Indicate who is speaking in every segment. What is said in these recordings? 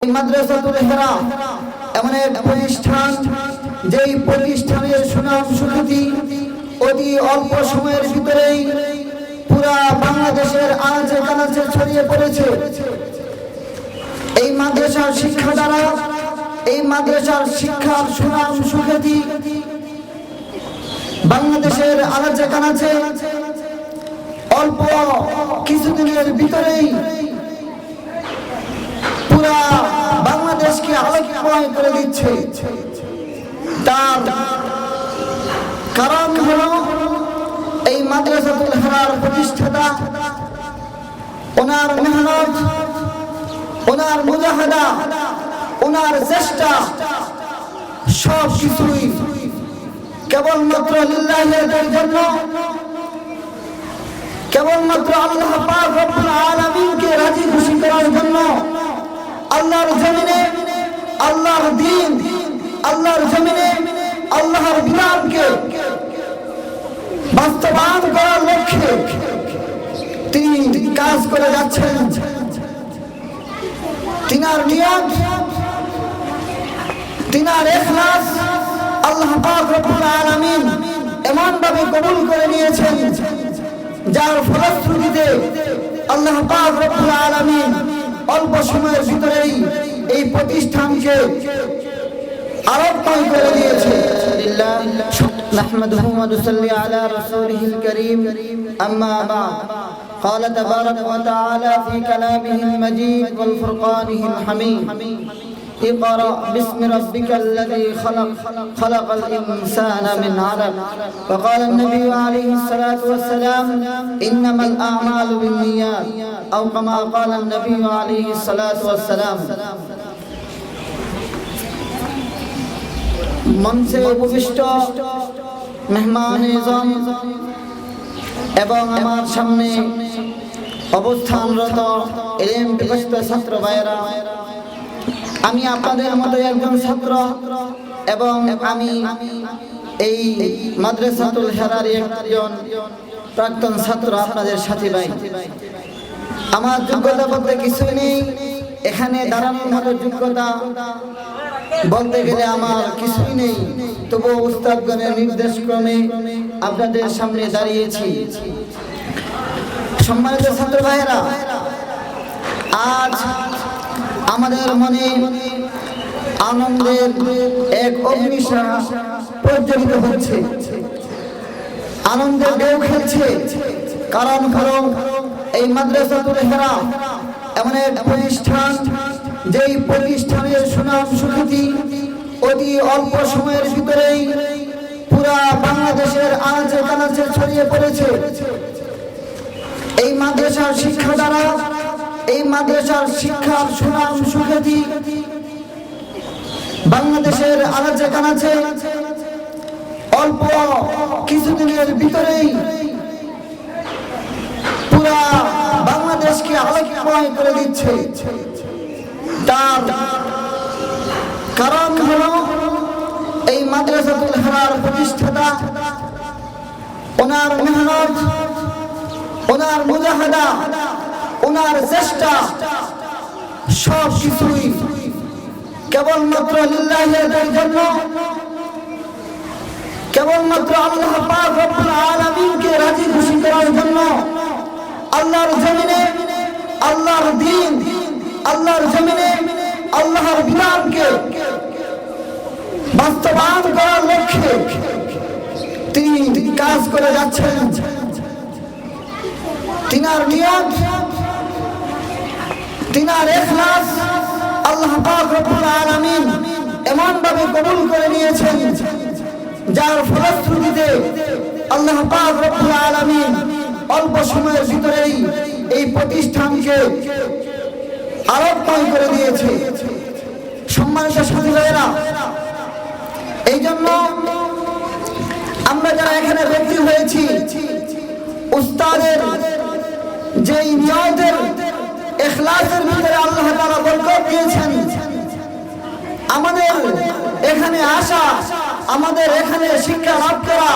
Speaker 1: মাদ্রাসাতুল ইহরা এমন এক প্রতিষ্ঠান, যেই প্রতিষ্ঠানের সুনাম সুখ্যাতি অতি অল্প সময়ের ভিতরেই পুরা বাংলাদেশের আনাচে কানাচে ছড়িয়ে পড়েছে। এই মাদ্রাসার শিক্ষা দ্বারা, এই মাদ্রাসার শিক্ষার সুনাম সুখ্যাতি বাংলাদেশের আনাচে কানাচে অল্প কিছুদিনের ভিতরেই পুরা বাংলাদেশকে আলোকময় করে দিচ্ছে। তার কারণ হলো এই মাদ্রাসাতুল ইহরার প্রতিষ্ঠাতা, ওনার মেহনত, ওনার মুজাহাদা, ওনার চেষ্টা সব কিছুই কেবলমাত্র লিল্লাহির জন্য, কেবলমাত্র আল্লাহ পাক রব্বুল আলামিনকে রাজি খুশি করার জন্য, আল্লাহর জমিনে আল্লাহর দ্বীন, আল্লাহর জমিনে আল্লাহর বিধানকে বাস্তবায়ন করার লক্ষ্যে তিনি কাজ করে যাচ্ছেন। তিনার নিয়ত, তিনার ইখলাস আল্লাহ পাক রব্বুল আলামিন এমন ভাবে কবুল করে নিয়েছেন, যার ফলশ্রুতিতে আল্লাহ পাক রব্বুল আলামিন অল্প সময়ের ভিতরেই এই প্রতিষ্ঠানকে আরোগ্য করে দিয়েছে। نحمده ونصلي على رسوله الكريم أما بعد قال تبارك وتعالى في كلامه المجيد والفرقانه الحميد اقرأ باسم ربك الذي خلق خلق الإنسان من علق وقال النبي عليه الصلاة والسلام إنما الأعمال بالنيات أو كما قال النبي عليه الصلاة والسلام। মঞ্চে উপবিষ্ট মেহমান-ই-আযম এবং আমার সামনে অবস্থানরত ইলম পিপাসিত ছাত্র ভাইয়েরা, আমি আপনাদের মতো একজন ছাত্র এবং আমি এই মাদ্রাসাতুল ইহরার একজন প্রাক্তন ছাত্র, আপনাদের সাথী ভাই। আমার যোগ্যতা বলতে কিছুই নেই, এখানে দাঁড়ানোর মতো যোগ্যতা বলতে গেলে আমার কিছুই নেই, তবুও উস্তাদগণের নির্দেশ ক্রমে আপনাদের সামনে দাঁড়িয়েছি। সম্মানিত ছাত্র ভাইয়েরা, আজ আমাদের মনে আনন্দের এক অগ্নিশিখা প্রজ্বলিত হচ্ছে, আনন্দের ঢেউ খেলছে। কারণ হলো এই মাদ্রাসাতুল ইহরা এমন এক প্রতিষ্ঠান, যেই প্রতিষ্ঠানের সুনাম সুখ্যাতি অতি অল্প সময়ের ভিতরেই পুরা বাংলাদেশের আনাচে কানাচে ছড়িয়ে পড়েছে। এই মাদ্রাসার শিক্ষা দ্বারা, এই মাদ্রাসার শিক্ষার সুনাম সুখ্যাতি বাংলাদেশের আনাচে কানাচে অল্প কিছুদিনের ভিতরেই পুরা বাংলাদেশকে আলোকময় করে দিচ্ছে। তার কারণ হলো এই মাদ্রাসাতুল ইহরার প্রতিষ্ঠাতা, ওনার মেহনত, ওনার মুজাহাদা, ওনার চেষ্টা সব কিছুই কেবলমাত্র লিল্লাহির জন্য, কেবলমাত্র আল্লাহ পাক রব্বুল আলামিনকে রাজি খুশি করার জন্য, আল্লাহর জমিনে আল্লাহর দ্বীন, আল্লাহর জমিনে আল্লাহর বিধানকে বাস্তবায়ন করার লক্ষ্যে তিনি কাজ করে যাচ্ছেন। তিনার নিয়ত, তিনার ইখলাস আল্লাহ পাক রব্বুল আলামিন এমন ভাবে কবুল করে নিয়েছেন, যার ফলশ্রুতিতে আল্লাহ পাক রব্বুল আলামিন অল্প সময়ের ভিতরেই এই প্রতিষ্ঠানকে আরোগ্য করে দিয়েছে। সম্মানিত সাথী ভাইয়েরা, এই জন্য আমরা যারা এখানে ব্যক্তি হয়েছি, উস্তাদের যেই নিয়তের ইখলাসের ভিতরে আল্লাহ তাআলা বরকত দিয়েছেন, আমাদের এখানে আসা, আমাদের এখানে শিক্ষা লাভ করা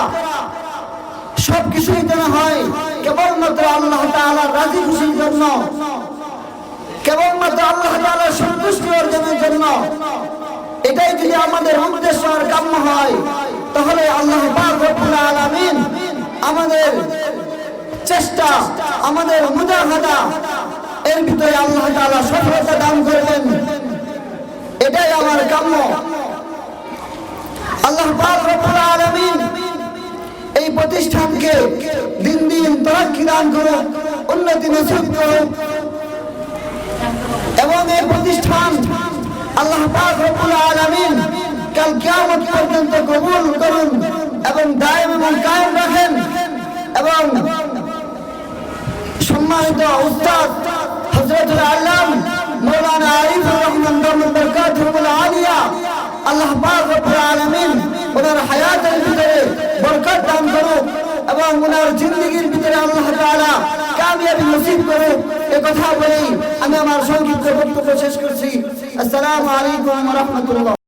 Speaker 1: সবকিছুই যেন হয় কেবলমাত্র আল্লাহ তাআলার রাজি খুশির জন্য, কেবলমাত্র আল্লাহ তাআলার সন্তুষ্টি অর্জনের জন্য। এটাই যদি আমাদের উদ্দেশ্য আর কাম্য হয়, তাহলে আল্লাহ পাক রব্বুল আলামিন আমাদের চেষ্টা, আমাদের মুজাহাদা এর ভিতরে আল্লাহ তাআলা সফলতা দান করবেন। এটাই আমার কাম্য। আল্লাহ পাক রব্বুল আলামিন এই প্রতিষ্ঠানকে দিন দিন তরক্কি দান করুন, উন্নতি নসিব করুন, এবং এই প্রতিষ্ঠান আল্লাহ পাক রব্বুল আলামিন কাল কিয়ামত পর্যন্ত কবুল করুন এবং দায়েম এবং কায়েম রাখেন। এবং সম্মানিত উস্তাদ হযরতুল আল্লাম মাওলানা আরিফুর রহমান দামাত বরকাতুহুল আলিয়া, আল্লাহ পাক রব্বুল আলামিন ওনার হায়াতের ভিতরে বরকত দান করুন এবং ওনার জিন্দেগীর ভিতরে আল্লাহ তাআলা কামিয়াবি নসিব করুন। এই কথা বলেই আমি আমার সংক্ষিপ্ত বক্তব্য শেষ করছি। আসসালামু আলাইকুম ওয়া রাহমাতুল্লাহ।